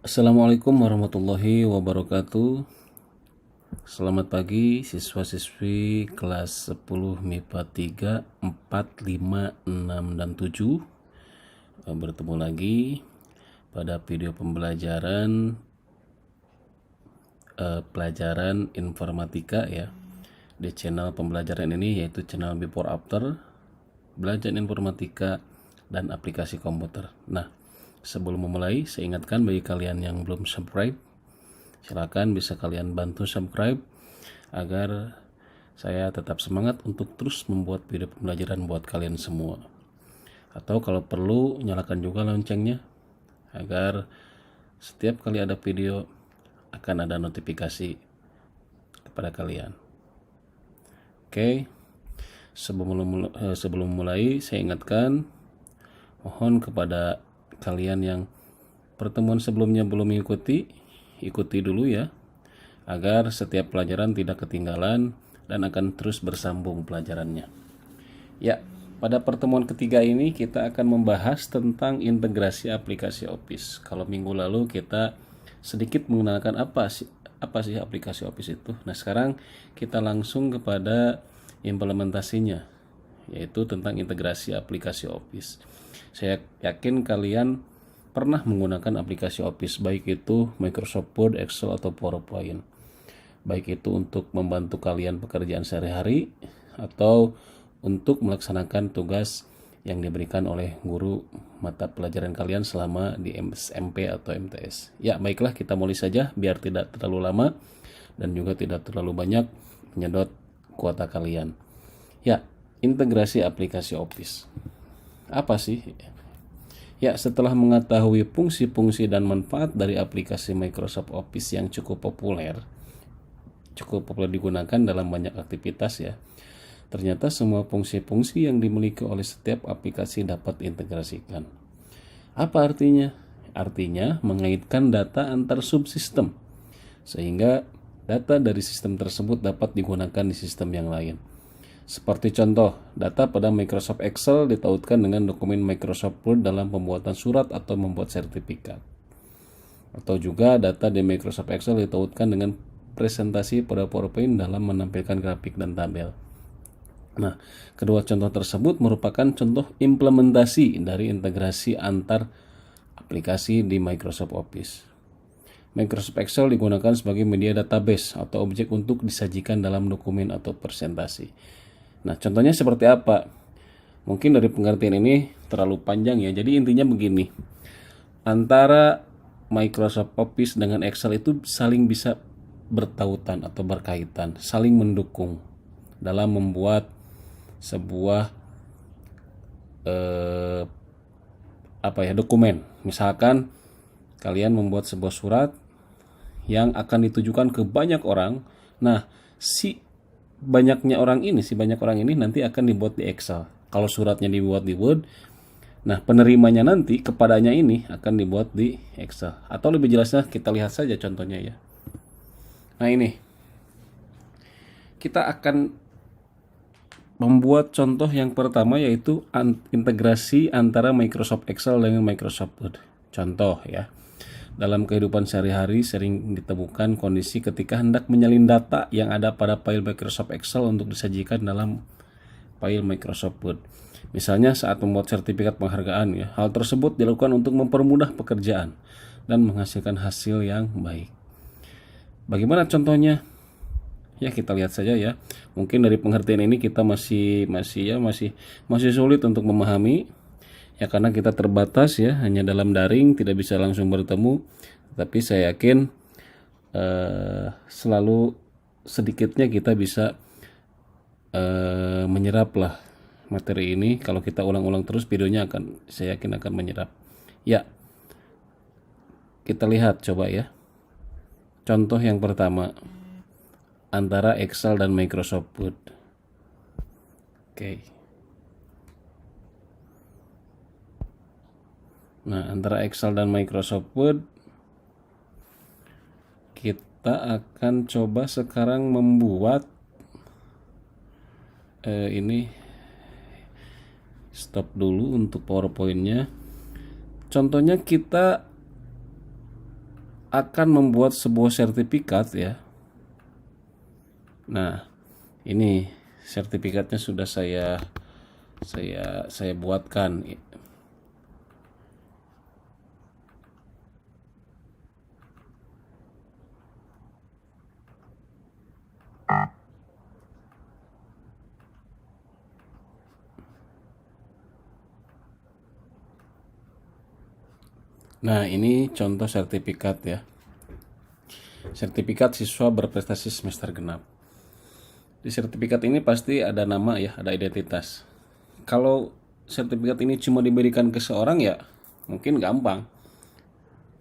Assalamualaikum warahmatullahi wabarakatuh. Selamat pagi siswa-siswi kelas 10 MIPA 3, 4, 5, 6, dan 7. Bertemu lagi pada video pembelajaran pelajaran informatika ya. Di channel pembelajaran ini yaitu channel Before After, belajar informatika dan aplikasi komputer. Nah, sebelum memulai, saya ingatkan bagi kalian yang belum subscribe, silakan bisa kalian bantu subscribe agar saya tetap semangat untuk terus membuat video pembelajaran buat kalian semua. Atau kalau perlu, nyalakan juga loncengnya agar setiap kali ada video akan ada notifikasi kepada kalian. Oke, sebelum mulai saya ingatkan, mohon kepada kalian yang pertemuan sebelumnya belum ikuti dulu ya, agar setiap pelajaran tidak ketinggalan dan akan terus bersambung pelajarannya. Ya, pada pertemuan ketiga ini kita akan membahas tentang integrasi aplikasi Office. Kalau minggu lalu kita sedikit mengenalkan apa sih aplikasi Office itu. Nah, sekarang kita langsung kepada implementasinya, yaitu tentang integrasi aplikasi Office. Saya yakin kalian pernah menggunakan aplikasi Office, baik itu Microsoft Word, Excel, atau PowerPoint. Baik itu untuk membantu kalian pekerjaan sehari-hari atau untuk melaksanakan tugas yang diberikan oleh guru mata pelajaran kalian selama di SMP atau MTS. Ya, baiklah, kita mulai saja biar tidak terlalu lama dan juga tidak terlalu banyak menyedot kuota kalian. Ya, integrasi aplikasi Office. Apa sih? Ya, setelah mengetahui fungsi-fungsi dan manfaat dari aplikasi Microsoft Office yang cukup populer digunakan dalam banyak aktivitas ya, ternyata semua fungsi-fungsi yang dimiliki oleh setiap aplikasi dapat diintegrasikan. Apa artinya? Artinya mengaitkan data antar subsistem, sehingga data dari sistem tersebut dapat digunakan di sistem yang lain. Seperti contoh, data pada Microsoft Excel ditautkan dengan dokumen Microsoft Word dalam pembuatan surat atau membuat sertifikat. Atau juga data di Microsoft Excel ditautkan dengan presentasi pada PowerPoint dalam menampilkan grafik dan tabel. Nah, kedua contoh tersebut merupakan contoh implementasi dari integrasi antar aplikasi di Microsoft Office. Microsoft Excel digunakan sebagai media database atau objek untuk disajikan dalam dokumen atau presentasi. Nah, contohnya seperti apa? Mungkin dari pengertian ini terlalu panjang ya. Jadi intinya begini. Antara Microsoft Office dengan Excel itu saling bisa bertautan atau berkaitan, saling mendukung dalam membuat sebuah dokumen. Misalkan kalian membuat sebuah surat yang akan ditujukan ke banyak orang. Nah, si banyak orang ini nanti akan dibuat di Excel. Kalau suratnya dibuat di Word, nah penerimanya nanti kepadanya ini akan dibuat di Excel. Atau lebih jelasnya kita lihat saja contohnya ya. Nah, ini kita akan membuat contoh yang pertama, yaitu integrasi antara Microsoft Excel dengan Microsoft Word. Contoh ya, dalam kehidupan sehari-hari sering ditemukan kondisi ketika hendak menyalin data yang ada pada file Microsoft Excel untuk disajikan dalam file Microsoft Word. Misalnya saat membuat sertifikat penghargaan ya, hal tersebut dilakukan untuk mempermudah pekerjaan dan menghasilkan hasil yang baik. Bagaimana contohnya? Ya, kita lihat saja ya. Mungkin dari pengertian ini kita masih sulit untuk memahami ya, karena kita terbatas ya, hanya dalam daring, tidak bisa langsung bertemu. Tapi saya yakin selalu sedikitnya kita bisa menyerap lah materi ini. Kalau kita ulang-ulang terus, videonya saya yakin akan menyerap. Ya, kita lihat coba ya. Contoh yang pertama antara Excel dan Microsoft Word. Oke. Nah, antara Excel dan Microsoft Word, kita akan coba sekarang membuat ini stop dulu untuk PowerPoint-nya. Contohnya kita akan membuat sebuah sertifikat ya. Nah, ini sertifikatnya sudah saya buatkan. Nah, ini contoh sertifikat ya. Sertifikat siswa berprestasi semester genap. Di sertifikat ini pasti ada nama ya, ada identitas. Kalau sertifikat ini cuma diberikan ke seorang ya, mungkin gampang.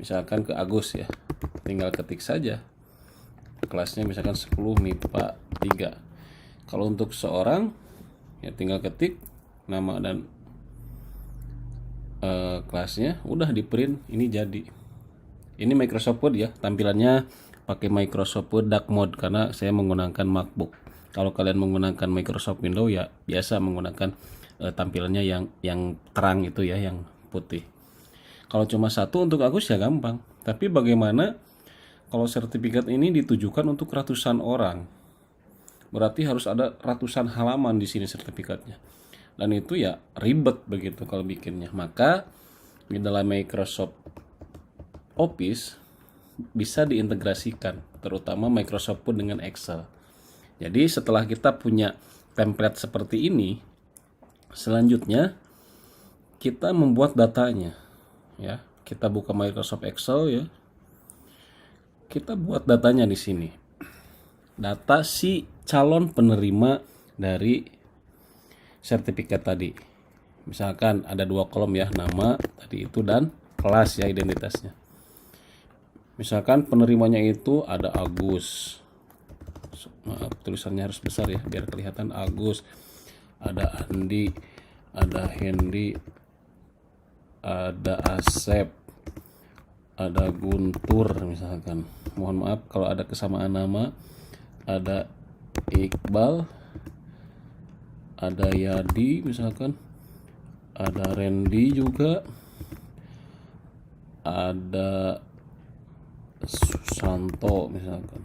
Misalkan ke Agus ya, tinggal ketik saja. Kelasnya misalkan 10 MIPA 3. Kalau untuk seorang ya tinggal ketik nama dan kelasnya, udah di print, ini jadi. Ini Microsoft Word ya, tampilannya pakai Microsoft Word Dark Mode karena saya menggunakan MacBook. Kalau kalian menggunakan Microsoft Windows ya biasa menggunakan tampilannya yang terang itu ya, yang putih. Kalau cuma satu untuk Agus ya gampang. Tapi bagaimana kalau sertifikat ini ditujukan untuk ratusan orang? Berarti harus ada ratusan halaman di sini sertifikatnya. Dan itu ya ribet begitu kalau bikinnya. Maka di dalam Microsoft Office bisa diintegrasikan, terutama Microsoft Word dengan Excel. Jadi setelah kita punya template seperti ini, selanjutnya kita membuat datanya. Ya, kita buka Microsoft Excel ya. Kita buat datanya di sini. Data si calon penerima dari sertifikat tadi. Misalkan ada 2 kolom ya, nama tadi itu dan kelas ya, identitasnya. Misalkan penerimanya itu ada Agus. Maaf, tulisannya harus besar ya biar kelihatan. Agus, ada Andi, ada Hendy, ada Asep, ada Guntur misalkan. Mohon maaf kalau ada kesamaan nama. Ada Iqbal, ada Yadi misalkan, ada Randy juga, ada Susanto misalkan,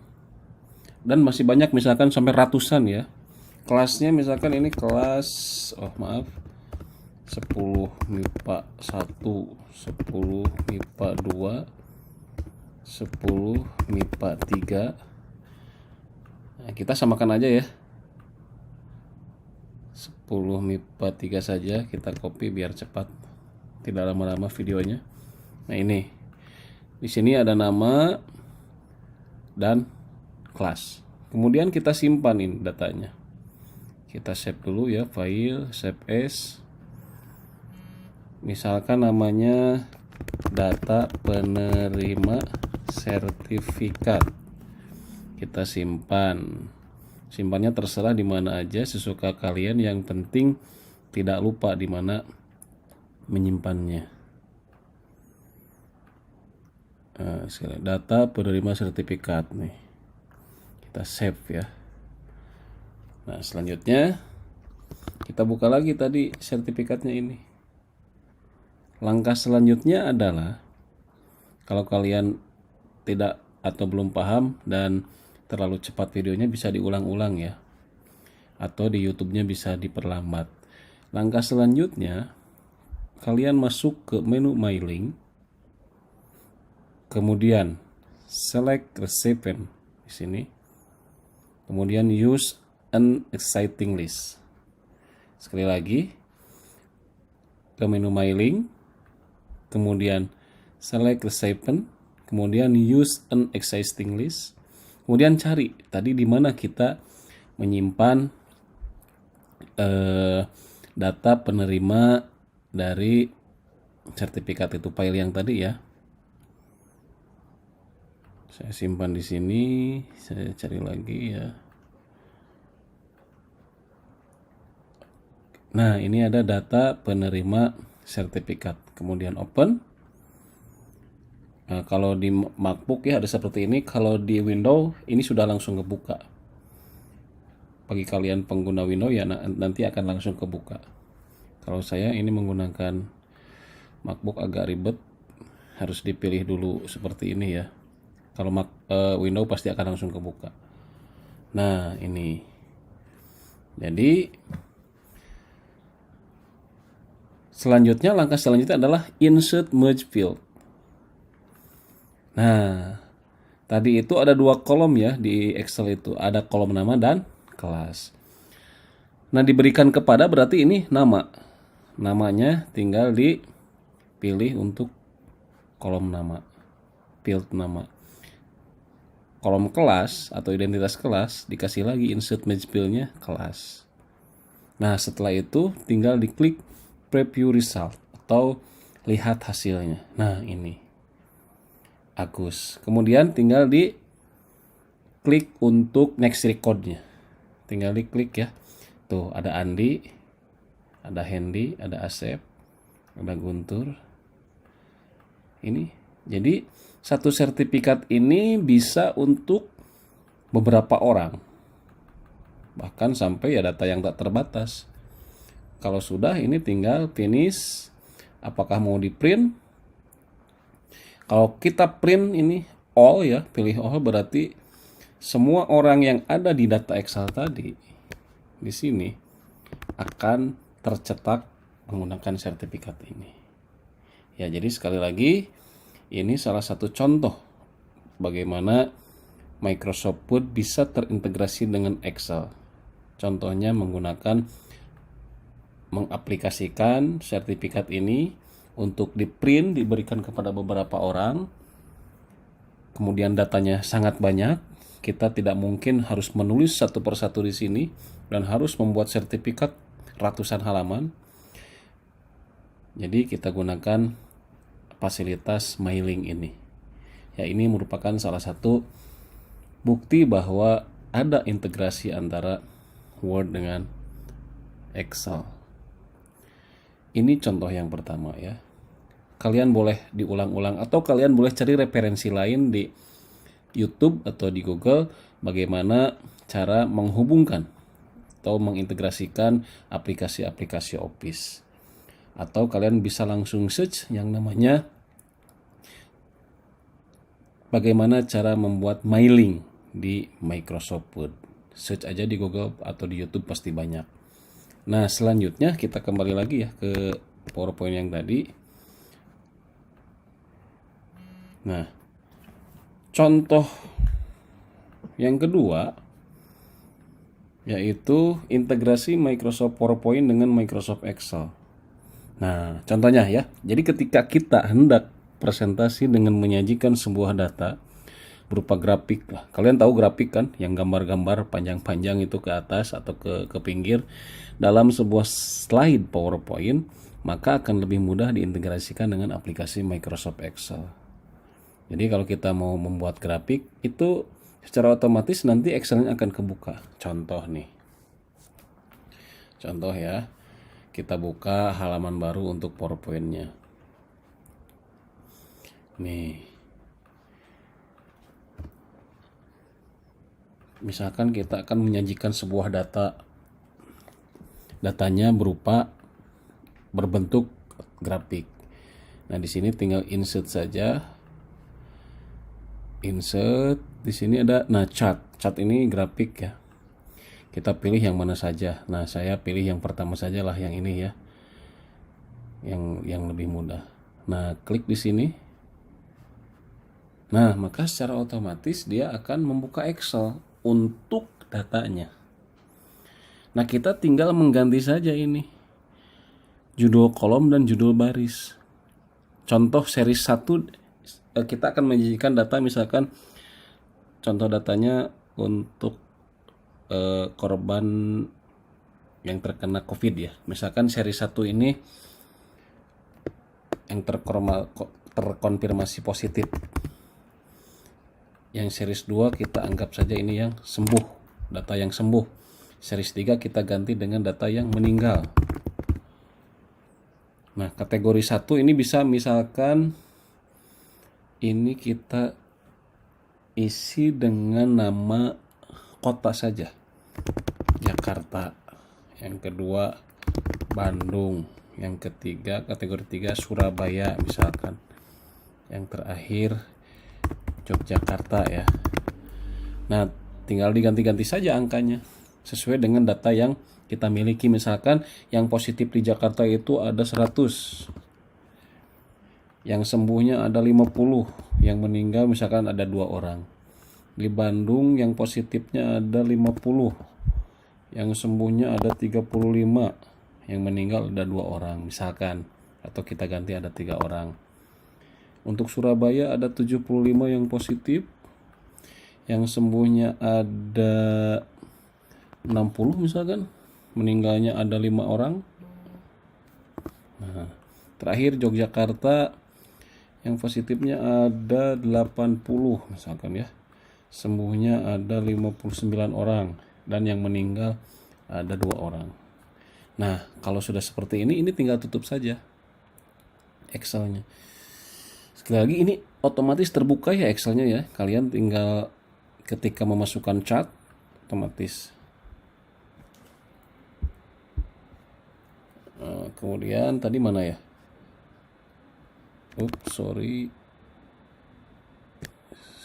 dan masih banyak misalkan sampai ratusan ya. Kelasnya misalkan ini kelas 10 MIPA 1, 10 MIPA 2, 10 MIPA 3. Nah, kita samakan aja ya, 10 MIPA 3 saja, kita copy biar cepat, tidak lama-lama videonya. Nah, ini di sini ada nama dan kelas. Kemudian kita simpan ini datanya. Kita save dulu ya, file, save as. Misalkan namanya data penerima sertifikat. Kita simpan. Simpannya terserah di mana aja, sesuka kalian, yang penting tidak lupa di mana menyimpannya. Data penerima sertifikat nih. Kita save ya. Nah, selanjutnya kita buka lagi tadi sertifikatnya ini. Langkah selanjutnya adalah, kalau kalian tidak atau belum paham dan terlalu cepat videonya, bisa diulang-ulang ya, atau di YouTube-nya bisa diperlambat. Langkah selanjutnya, kalian masuk ke menu mailing, kemudian select recipient di sini, kemudian use an exciting list. Sekali lagi, ke menu mailing, kemudian select recipient, kemudian use an existing list. Kemudian cari tadi di mana kita menyimpan data penerima dari sertifikat itu, file yang tadi ya. Saya simpan di sini, saya cari lagi ya. Nah, ini ada data penerima sertifikat. Kemudian open. Nah, kalau di MacBook ya ada seperti ini. Kalau di Windows ini sudah langsung kebuka. Bagi kalian pengguna Windows ya nanti akan langsung kebuka. Kalau saya ini menggunakan MacBook agak ribet, harus dipilih dulu seperti ini ya. Kalau Windows pasti akan langsung kebuka. Nah, ini. Jadi langkah selanjutnya adalah insert merge field. Nah, tadi itu ada 2 kolom ya di Excel itu. Ada kolom nama dan kelas. Nah, diberikan kepada berarti ini nama. Namanya tinggal dipilih untuk kolom nama, field nama. Kolom kelas atau identitas kelas dikasih lagi insert merge field-nya kelas. Nah, setelah itu tinggal diklik preview result atau lihat hasilnya. Nah, ini Agus. Kemudian tinggal diklik untuk next record-nya. Tinggal diklik ya. Tuh, ada Andi, ada Hendy, ada Asep, ada Guntur. Ini. Jadi satu sertifikat ini bisa untuk beberapa orang. Bahkan sampai ya data yang tak terbatas. Kalau sudah ini tinggal finish. Apakah mau di print? Kalau kita print ini all ya, pilih all berarti semua orang yang ada di data Excel tadi di sini akan tercetak menggunakan sertifikat ini. Ya, jadi sekali lagi ini salah satu contoh bagaimana Microsoft Word bisa terintegrasi dengan Excel. Contohnya mengaplikasikan sertifikat ini untuk di print diberikan kepada beberapa orang. Kemudian datanya sangat banyak. Kita tidak mungkin harus menulis satu persatu di sini dan harus membuat sertifikat ratusan halaman. Jadi kita gunakan fasilitas mailing ini. Ya, ini merupakan salah satu bukti bahwa ada integrasi antara Word dengan Excel. Ini contoh yang pertama ya. Kalian boleh diulang-ulang atau kalian boleh cari referensi lain di YouTube atau di Google bagaimana cara menghubungkan atau mengintegrasikan aplikasi-aplikasi Office. Atau kalian bisa langsung search yang namanya bagaimana cara membuat mailing di Microsoft Word. Search aja di Google atau di YouTube pasti banyak. Nah, selanjutnya kita kembali lagi ya ke PowerPoint yang tadi. Nah, contoh yang kedua yaitu integrasi Microsoft PowerPoint dengan Microsoft Excel. Nah, contohnya ya. Jadi ketika kita hendak presentasi dengan menyajikan sebuah data berupa grafik. Kalian tahu grafik kan, yang gambar-gambar panjang-panjang itu ke atas atau ke pinggir dalam sebuah slide PowerPoint, maka akan lebih mudah diintegrasikan dengan aplikasi Microsoft Excel. Jadi kalau kita mau membuat grafik itu secara otomatis nanti Excel-nya akan kebuka. Contoh nih. Contoh ya. Kita buka halaman baru untuk PowerPoint-nya. Nih. Misalkan kita akan menyajikan sebuah data. Datanya berbentuk grafik. Nah, di sini tinggal insert saja. Insert, di sini ada chart. Chart ini grafik ya. Kita pilih yang mana saja. Nah, saya pilih yang pertama saja lah, yang ini ya. Yang lebih mudah. Nah, klik di sini. Nah, maka secara otomatis dia akan membuka Excel untuk datanya. Nah, kita tinggal mengganti saja ini. Judul kolom dan judul baris. Contoh seri 1 kita akan menyajikan data, misalkan contoh datanya untuk korban yang terkena COVID ya. Misalkan seri 1 ini yang terkonfirmasi positif. Yang series 2 kita anggap saja ini yang sembuh, data yang sembuh. Series 3 kita ganti dengan data yang meninggal. Nah, kategori 1 ini bisa misalkan ini kita isi dengan nama kota saja. Jakarta. Yang kedua Bandung. Yang ketiga, kategori 3 Surabaya misalkan. Yang terakhir Yogyakarta ya. Nah, tinggal diganti-ganti saja angkanya sesuai dengan data yang kita miliki. Misalkan yang positif di Jakarta itu ada 100, yang sembuhnya ada 50, yang meninggal misalkan ada 2 orang. Di Bandung yang positifnya ada 50, yang sembuhnya ada 35, yang meninggal ada 2 orang misalkan, atau kita ganti ada 3 orang. Untuk Surabaya ada 75 yang positif, yang sembuhnya ada 60 misalkan, meninggalnya ada 5 orang. Nah, terakhir Yogyakarta yang positifnya ada 80 misalkan ya, sembuhnya ada 59 orang, dan yang meninggal ada 2 orang. Nah, kalau sudah seperti ini tinggal tutup saja Excelnya. Sekali lagi, ini otomatis terbuka ya Excelnya ya. Kalian tinggal ketika memasukkan chart otomatis. Kemudian tadi mana ya? Sorry.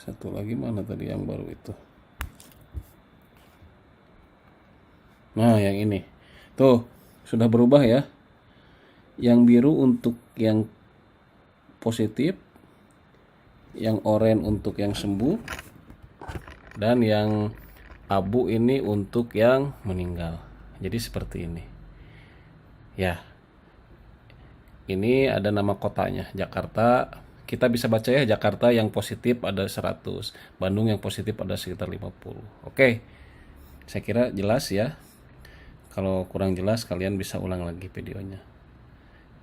Satu lagi mana tadi yang baru itu? Nah, yang ini. Tuh, sudah berubah ya. Yang biru untuk yang positif, yang oranye untuk yang sembuh, dan yang abu ini untuk yang meninggal. Jadi seperti ini. Ya. Ini ada nama kotanya, Jakarta. Kita bisa baca ya, Jakarta yang positif ada 100, Bandung yang positif ada sekitar 50. Oke. Saya kira jelas ya. Kalau kurang jelas kalian bisa ulang lagi videonya.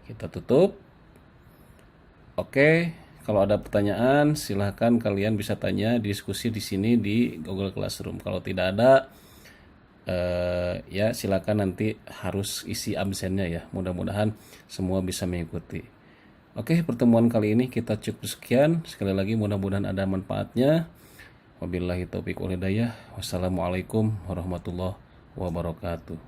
Kita tutup. Oke. Kalau ada pertanyaan, silahkan kalian bisa tanya, diskusi di sini di Google Classroom. Kalau tidak ada, ya silakan nanti harus isi absennya ya. Mudah-mudahan semua bisa mengikuti. Oke, pertemuan kali ini kita cukup sekian. Sekali lagi mudah-mudahan ada manfaatnya. Wabillahi taufiq wal hidayah. Wassalamualaikum warahmatullahi wabarakatuh.